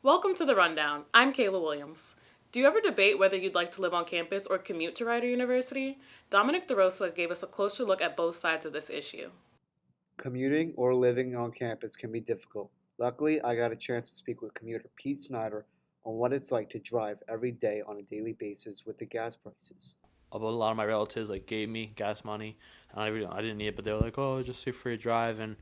Welcome to The Rundown. I'm Kayla Williams. Do you ever debate whether you'd like to live on campus or commute to Rider University? Dominic DeRosa gave us a closer look at both sides of this issue. Commuting or living on campus can be difficult. Luckily, I got a chance to speak with commuter Pete Snyder on what it's like to drive every day on a daily basis with the gas prices. Although a lot of my relatives gave me gas money, and I didn't need it, but they were like, "Oh, just save for your drive." And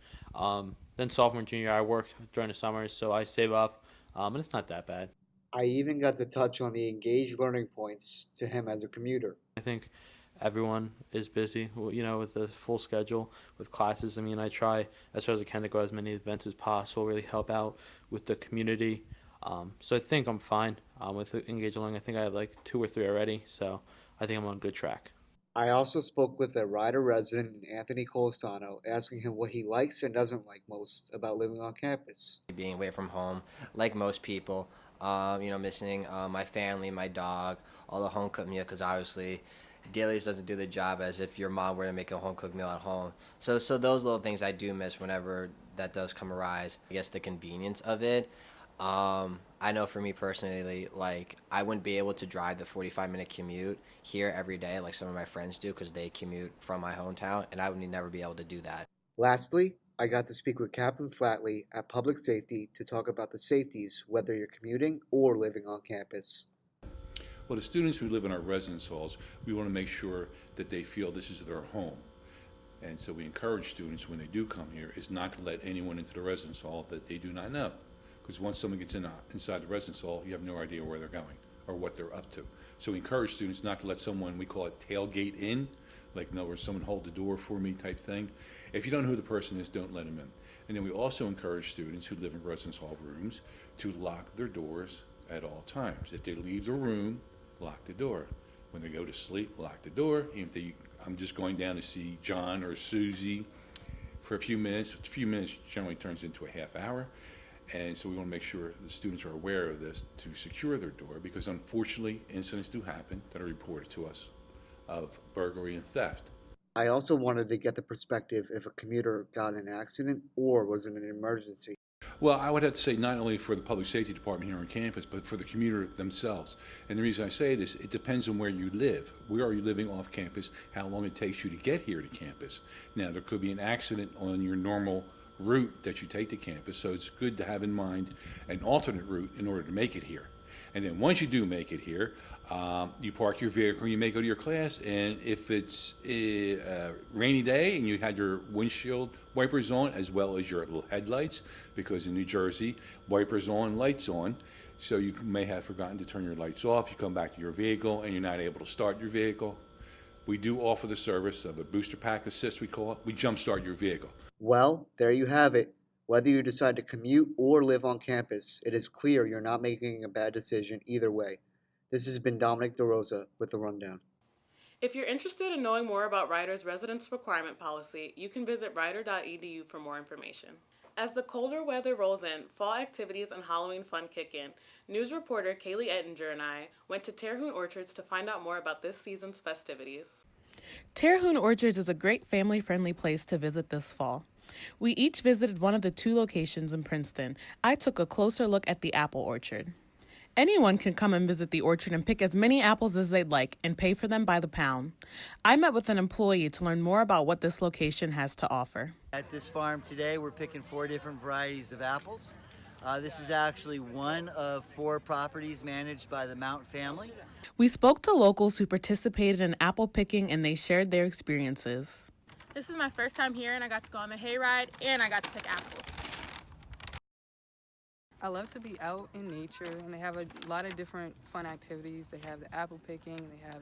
then sophomore, and junior, I worked during the summers, so I save up, and it's not that bad. I even got to touch on the engaged learning points to him as a commuter. I think everyone is busy, with a full schedule with classes. I mean, I try as far as I can to go as many events as possible, really help out with the community. So I think I'm fine with the engaged learning. I think I have like two or three already, so I think I'm on a good track. I also spoke with a Rider resident, Anthony Colosano, asking him what he likes and doesn't like most about living on campus. Being away from home, like most people, missing my family, my dog, all the home cooked meal, because obviously Dailies doesn't do the job as if your mom were to make a home cooked meal at home. So those little things I do miss whenever that does come arise. I guess the convenience of it. I know for me personally, like I wouldn't be able to drive the 45-minute commute here every day like some of my friends do because they commute from my hometown, and I would never be able to do that. Lastly, I got to speak with Captain Flatley at Public Safety to talk about the safeties, whether you're commuting or living on campus. Well, the students who live in our residence halls, we want to make sure that they feel this is their home. And so we encourage students when they do come here is not to let anyone into the residence hall that they do not know. Because once someone gets inside the residence hall, you have no idea where they're going or what they're up to. So we encourage students not to let someone, we call it tailgate in, like in other words, someone hold the door for me type thing. If you don't know who the person is, don't let them in. And then we also encourage students who live in residence hall rooms to lock their doors at all times. If they leave the room, lock the door. When they go to sleep, lock the door. Even if I'm just going down to see John or Susie for a few minutes generally turns into a half hour. And so we want to make sure the students are aware of this to secure their door, because unfortunately incidents do happen that are reported to us of burglary and theft. I also wanted to get the perspective if a commuter got in an accident or was in an emergency. Well, I would have to say not only for the public safety department here on campus, but for the commuter themselves. And the reason I say it is it depends on where you live. Where are you living off campus? How long it takes you to get here to campus? Now, there could be an accident on your normal route that you take to campus, so it's good to have in mind an alternate route in order to make it here. And then once you do make it here, you park your vehicle, you may go to your class, and if it's a rainy day and you had your windshield wipers on as well as your little headlights, because in New Jersey, wipers on, lights on, so you may have forgotten to turn your lights off, you come back to your vehicle and you're not able to start your vehicle. We do offer the service of a booster pack assist, we call it. We jumpstart your vehicle. Well, there you have it. Whether you decide to commute or live on campus, it is clear you're not making a bad decision either way. This has been Dominic DeRosa with The Rundown. If you're interested in knowing more about Rider's residence requirement policy, you can visit rider.edu for more information. As the colder weather rolls in, fall activities and Halloween fun kick in, news reporter Kaylee Ettinger and I went to Terhune Orchards to find out more about this season's festivities. Terhune Orchards is a great family-friendly place to visit this fall. We each visited one of the two locations in Princeton. I took a closer look at the apple orchard. Anyone can come and visit the orchard and pick as many apples as they'd like and pay for them by the pound. I met with an employee to learn more about what this location has to offer. At this farm today, we're picking 4 different varieties of apples. This is actually one of 4 properties managed by the Mount family. We spoke to locals who participated in apple picking and they shared their experiences. This is my first time here, and I got to go on the hayride, and I got to pick apples. I love to be out in nature, and they have a lot of different fun activities. They have the apple picking, they have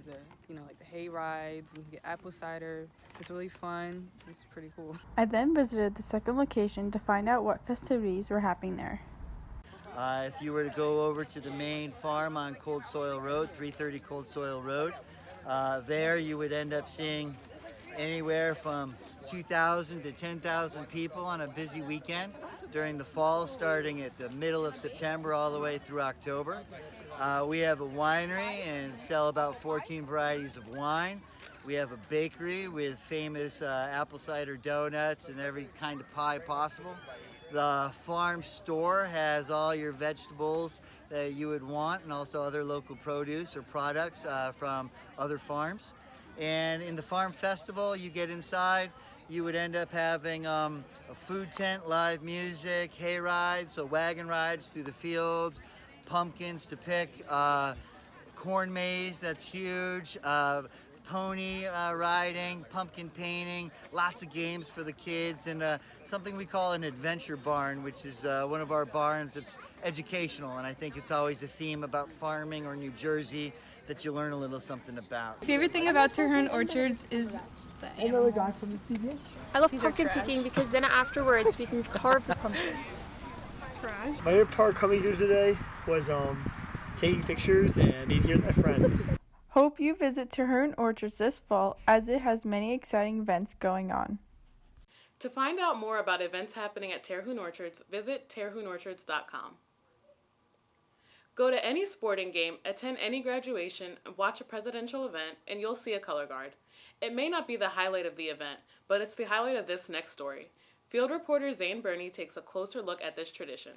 like the hay rides, you can get apple cider. It's really fun. It's pretty cool. I then visited the second location to find out what festivities were happening there. If you were to go over to the main farm on Cold Soil Road, 330 Cold Soil Road, there you would end up seeing anywhere from 2,000 to 10,000 people on a busy weekend during the fall, starting at the middle of September all the way through October. We have a winery and sell about 14 varieties of wine. We have a bakery with famous apple cider donuts and every kind of pie possible. The farm store has all your vegetables that you would want, and also other local produce or products from other farms. And in the farm festival, you get inside, you would end up having a food tent, live music, hay rides, so wagon rides through the fields, pumpkins to pick, corn maze, that's huge, pony riding, pumpkin painting, lots of games for the kids, and something we call an adventure barn, which is one of our barns that's educational, and I think it's always a theme about farming or New Jersey that you learn a little something about. Favorite thing about Terhune Orchards is the animals. I love pumpkin picking because then afterwards we can carve the pumpkins. My favorite part coming here today was taking pictures and being here with my friends. Hope you visit Terhune Orchards this fall as it has many exciting events going on. To find out more about events happening at Terhune Orchards, visit terhuneorchards.com. Go to any sporting game, attend any graduation, watch a presidential event, and you'll see a color guard. It may not be the highlight of the event, but it's the highlight of this next story. Field reporter Zane Burney takes a closer look at this tradition.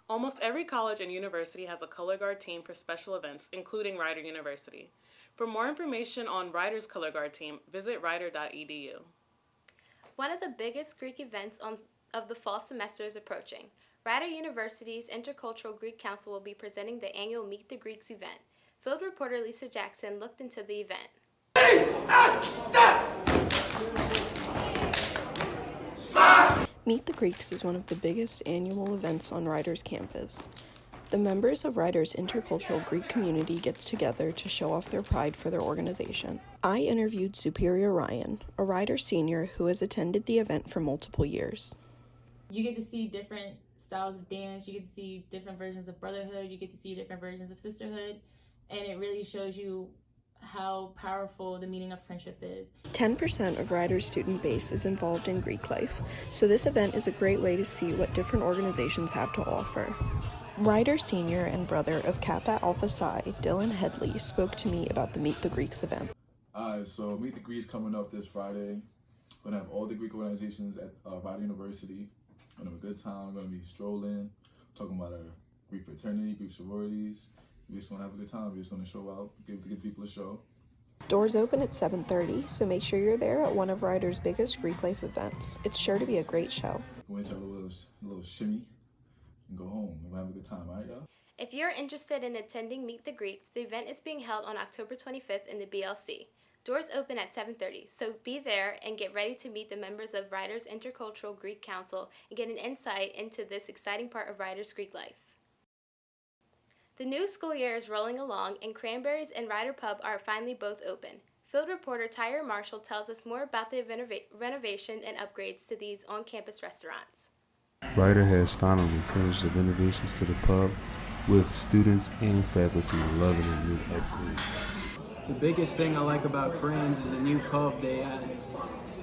Almost every college and university has a color guard team for special events, including Rider University. For more information on Rider's color guard team, visit rider.edu. One of the biggest Greek events of the fall semester is approaching. Rider University's Intercultural Greek Council will be presenting the annual Meet the Greeks event. Field reporter Lisa Jackson looked into the event. Meet the Greeks is one of the biggest annual events on Rider's campus. The members of Rider's intercultural Greek community get together to show off their pride for their organization. I interviewed Superior Ryan, a Rider senior who has attended the event for multiple years. You get to see different styles of dance, you get to see different versions of brotherhood, you get to see different versions of sisterhood, and it really shows you how powerful the meaning of friendship is. 10% of Rider's student base is involved in Greek life, so this event is a great way to see what different organizations have to offer. Rider senior and brother of Kappa Alpha Psi, Dylan Headley, spoke to me about the Meet the Greeks event. So Meet the Greeks coming up this Friday. We're going to have all the Greek organizations at Rider University. We're going to have a good time. We're going to be strolling, talking about our Greek fraternity, Greek sororities. We're just going to have a good time. We're just going to show out, give people a show. Doors open at 7:30, so make sure you're there at one of Rider's biggest Greek life events. It's sure to be a great show. We'll have a little shimmy and go home. We'll have a good time, all right, y'all? If you're interested in attending Meet the Greeks, the event is being held on October 25th in the BLC. Doors open at 7:30, so be there and get ready to meet the members of Rider's Intercultural Greek Council and get an insight into this exciting part of Rider's Greek life. The new school year is rolling along, and Cranberries and Rider Pub are finally both open. Field reporter Tyra Marshall tells us more about the renovation and upgrades to these on-campus restaurants. Rider has finally finished the renovations to the pub, with students and faculty loving the new upgrades. The biggest thing I like about Crayons is the new pub they added.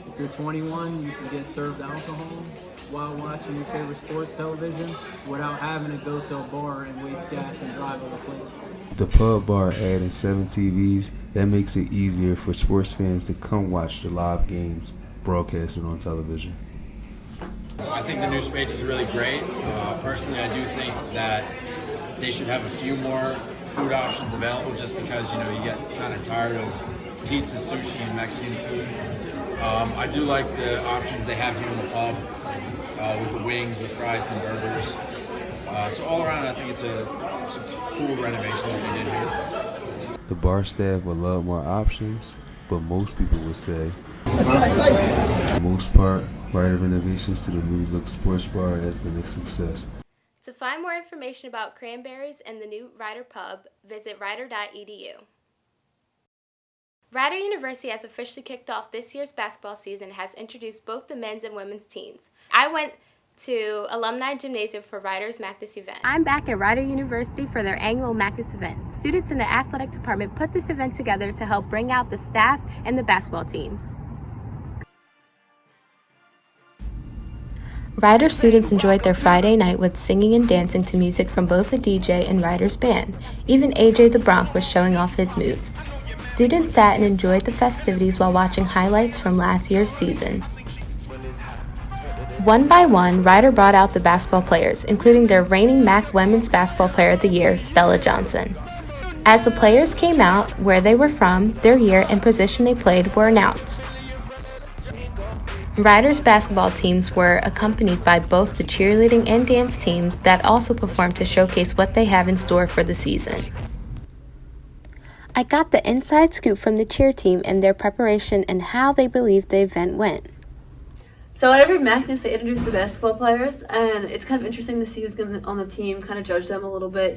If you're 21, you can get served alcohol while watching your favorite sports television without having to go to a bar and waste gas and drive other places. The pub bar adding 7 TVs, that makes it easier for sports fans to come watch the live games broadcasted on television. I think the new space is really great. Personally, I do think that they should have a few more food options available just because, you get kind of tired of pizza, sushi, and Mexican food. I do like the options they have here in the pub with the wings, the fries, and burgers. So all around, I think it's a cool renovation that they did here. The bar staff would love more options, but most people would say, for the most part, Ryder renovations to the new look sports bar has been a success. To find more information about Cranberries and the new Ryder Pub, visit ryder.edu. Rider University has officially kicked off this year's basketball season and has introduced both the men's and women's teams. I went to Alumni Gymnasium for Rider's Magnus event. I'm back at Rider University for their annual Magnus event. Students in the athletic department put this event together to help bring out the staff and the basketball teams. Rider students enjoyed their Friday night with singing and dancing to music from both the DJ and Rider's band. Even AJ the Bronc was showing off his moves. Students sat and enjoyed the festivities while watching highlights from last year's season. One by one, Rider brought out the basketball players, including their reigning MAC Women's Basketball Player of the Year, Stella Johnson. As the players came out, where they were from, their year, and position they played were announced. Rider's basketball teams were accompanied by both the cheerleading and dance teams that also performed to showcase what they have in store for the season. I got the inside scoop from the cheer team and their preparation and how they believe the event went. So at every Magnus, they introduce the basketball players, and it's kind of interesting to see who's going on the team, kind of judge them a little bit,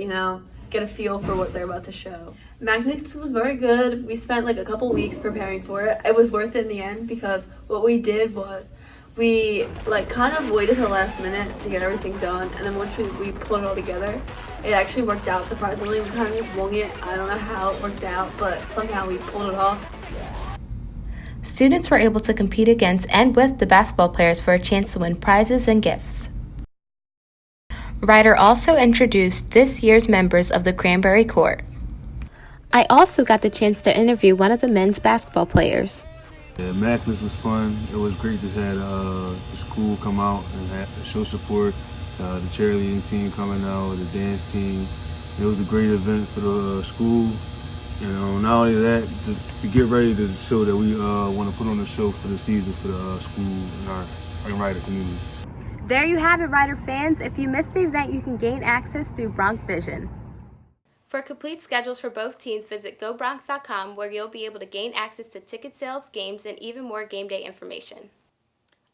get a feel for what they're about to show. Magnus was very good. We spent like a couple weeks preparing for it. It was worth it in the end because what we did was we kind of waited till the last minute to get everything done, and then once we put it all together, it actually worked out surprisingly. We kind of just wung it. I don't know how it worked out, but somehow we pulled it off. Students were able to compete against and with the basketball players for a chance to win prizes and gifts. Rider also introduced this year's members of the Cranberry Court. I also got the chance to interview one of the men's basketball players. Yeah, Magnus was fun. It was great to have the school come out and show support. The cheerleading team coming out, the dance team. It was a great event for the school. Not only that, to get ready to show that we want to put on a show for the season for the school and our Rider community. There you have it, Rider fans. If you missed the event, you can gain access through Bronx Vision. For complete schedules for both teams, visit GoBronx.com, where you'll be able to gain access to ticket sales, games, and even more game day information.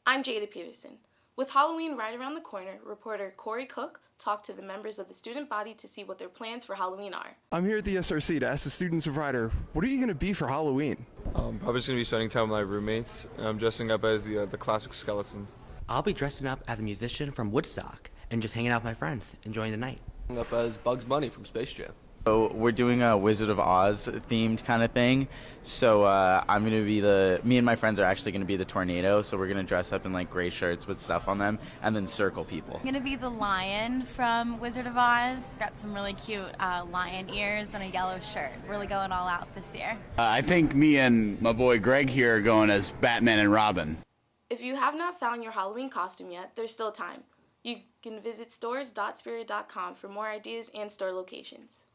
I'm Jada Peterson. With Halloween right around the corner, reporter Corey Cook talked to the members of the student body to see what their plans for Halloween are. I'm here at the SRC to ask the students of Rider, what are you going to be for Halloween? Probably just going to be spending time with my roommates. I'm dressing up as the classic skeleton. I'll be dressing up as a musician from Woodstock and just hanging out with my friends, enjoying the night. Up as Bugs Bunny from Space Jam. So we're doing a Wizard of Oz themed kind of thing. So I'm going to be me and my friends are actually going to be the tornado. So we're going to dress up in like gray shirts with stuff on them and then circle people. I'm going to be the lion from Wizard of Oz. Got some really cute lion ears and a yellow shirt. Really going all out this year. I think me and my boy Greg here are going as Batman and Robin. If you have not found your Halloween costume yet, there's still time. You can visit stores.spirit.com for more ideas and store locations.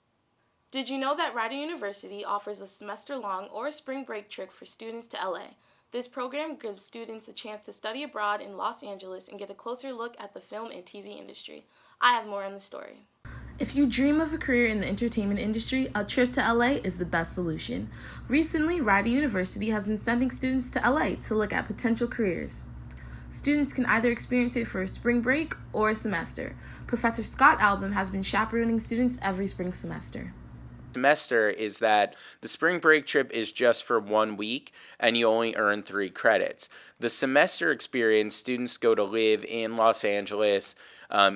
Did you know that Rider University offers a semester-long or spring break trip for students to LA? This program gives students a chance to study abroad in Los Angeles and get a closer look at the film and TV industry. I have more on the story. If you dream of a career in the entertainment industry, a trip to LA is the best solution. Recently, Rider University has been sending students to LA to look at potential careers. Students can either experience it for a spring break or a semester. Professor Scott Album has been chaperoning students every spring semester. Semester is that the spring break trip is just for 1 week and you only earn 3 credits. The semester experience, students go to live in Los Angeles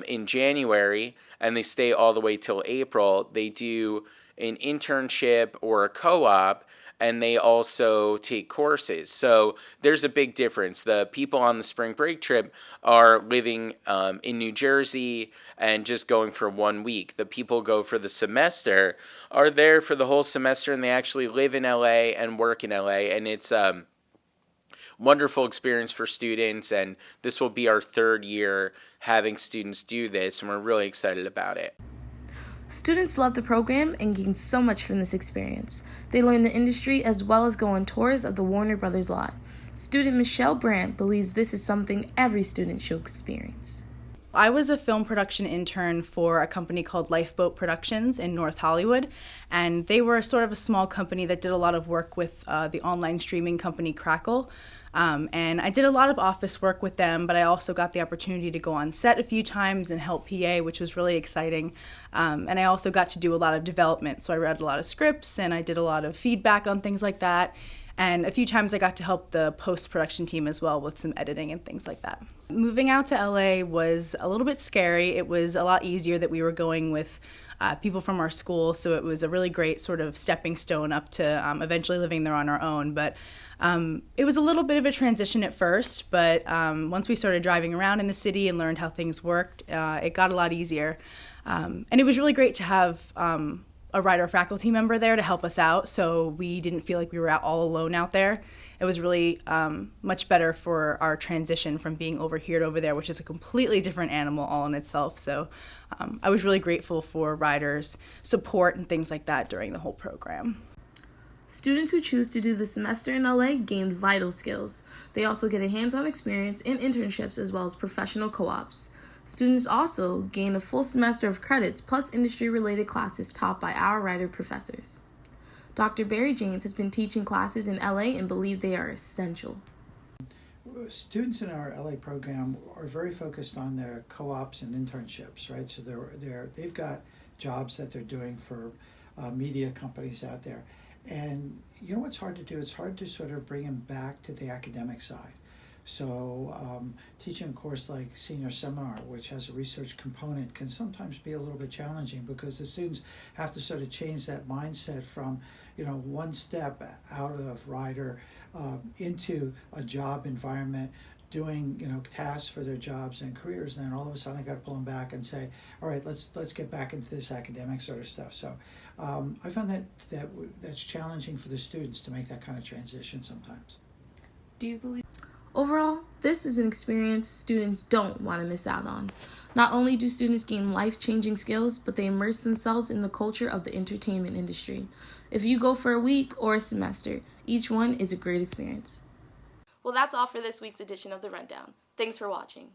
in January and they stay all the way till April. They do an internship or a co-op and they also take courses. So there's a big difference. The people on the spring break trip are living in New Jersey and just going for 1 week. The people who go for the semester are there for the whole semester and they actually live in LA and work in LA. And it's wonderful experience for students, and this will be our 3rd year having students do this, and we're really excited about it. Students love the program and gain so much from this experience. They learn the industry as well as go on tours of the Warner Brothers lot. Student Michelle Brandt believes this is something every student should experience. I was a film production intern for a company called Lifeboat Productions in North Hollywood, and they were sort of a small company that did a lot of work with the online streaming company Crackle. And I did a lot of office work with them, but I also got the opportunity to go on set a few times and help PA, which was really exciting. And I also got to do a lot of development, so I read a lot of scripts and I did a lot of feedback on things like that. And a few times I got to help the post-production team as well with some editing and things like that. Moving out to LA was a little bit scary. It was a lot easier that we were going with people from our school, so it was a really great sort of stepping stone up to eventually living there on our own. But it was a little bit of a transition at first, but once we started driving around in the city and learned how things worked, it got a lot easier. And it was really great to have a Rider faculty member there to help us out, so we didn't feel like we were all alone out there. It was really much better for our transition from being over here to over there, which is a completely different animal all in itself. So I was really grateful for Rider's support and things like that during the whole program. Students who choose to do the semester in LA gain vital skills. They also get a hands-on experience in internships as well as professional co-ops. Students also gain a full semester of credits plus industry-related classes taught by our Rider professors. Dr. Barry James has been teaching classes in LA and believes they are essential. Students in our LA program are very focused on their co-ops and internships, right? So they've got jobs that they're doing for media companies out there. And you know what's hard to do? It's hard to sort of bring them back to the academic side. So teaching a course like Senior Seminar, which has a research component, can sometimes be a little bit challenging because the students have to sort of change that mindset from, one step out of Rider into a job environment, doing tasks for their jobs and careers, and then all of a sudden I got to pull them back and say, all right, let's get back into this academic sort of stuff. So I found that's challenging for the students to make that kind of transition sometimes. Do you believe? Overall, this is an experience students don't want to miss out on. Not only do students gain life-changing skills, but they immerse themselves in the culture of the entertainment industry. If you go for a week or a semester, each one is a great experience. Well, that's all for this week's edition of The Rundown. Thanks for watching.